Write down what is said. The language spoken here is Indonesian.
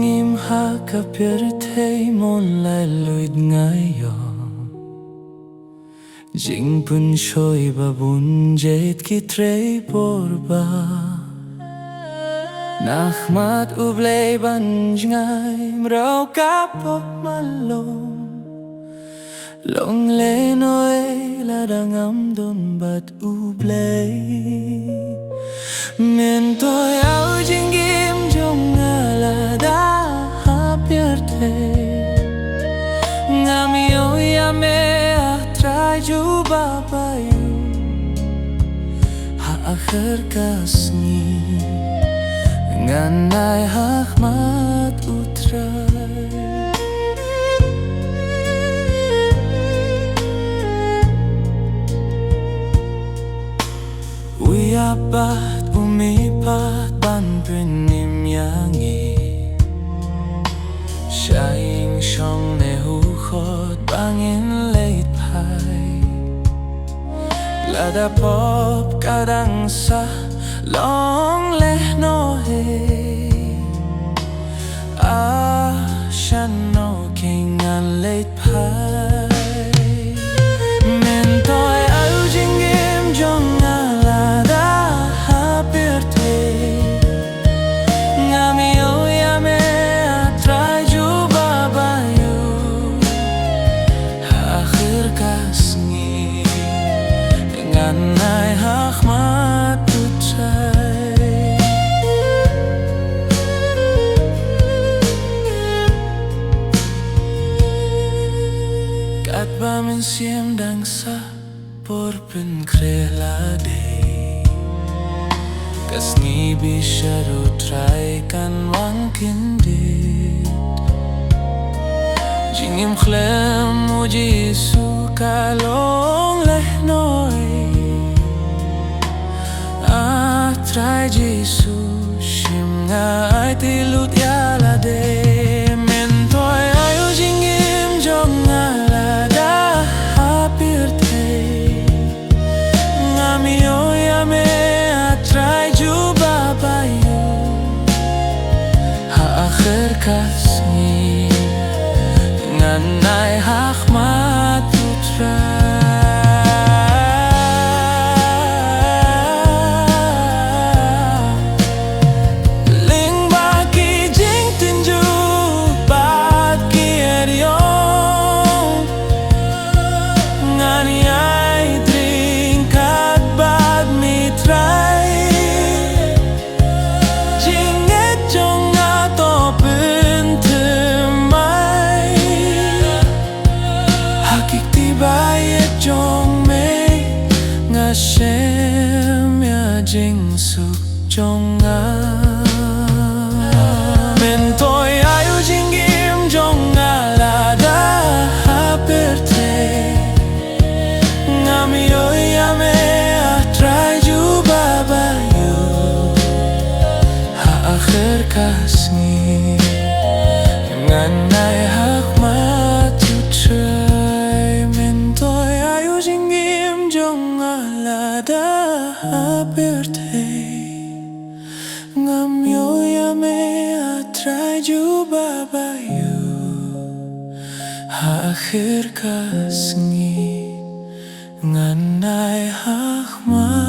jingim haka pyrthei mon lai luid ngayo Jing pun shoi babun jait ki trei borba khmat U Blei ban jngai Mraw kapok malong long le noe Lada Ngam don bat U Blei mentoy au jingim jong Lada pyrthei Ngam Trai Jubab Aiu akher Khasi Ngan khmat U Trai Uyapat umipat ban penim yangi ïing shong khot bangin leit phai Lada pop kadang sa long leh no he Shano Ngan leit phai mentoy au jingim jong Lada pyrthei Ngam Trai Jubab Aiu akher Khasi Ngan khmat U Trai kat ba min siem dang sa por pen kre Lada sngi bisa U Trai kan wangkin dit jingim khlem U Jisu kalong leh noi Trai Jisu shim ngai ti lut ya Lada mentoy ayu jingim jong Lada pyrthei Ngam Trai Jubab Aiu akher Khasi Ngan khmat U Trai ling baki jing tinju bat ki ediong Ngan drink kat bat mi trai jong shem ya Jing suk jong mentoy ayu jingim jong Lada pyrthei Ngam Trai Jubab Aiu akher Khasi Ngan khmat U Trai mentoy ayu jingim jong Lada pyrthei Ngam Trai Jubab Aiu akher Khasi Ngan khmat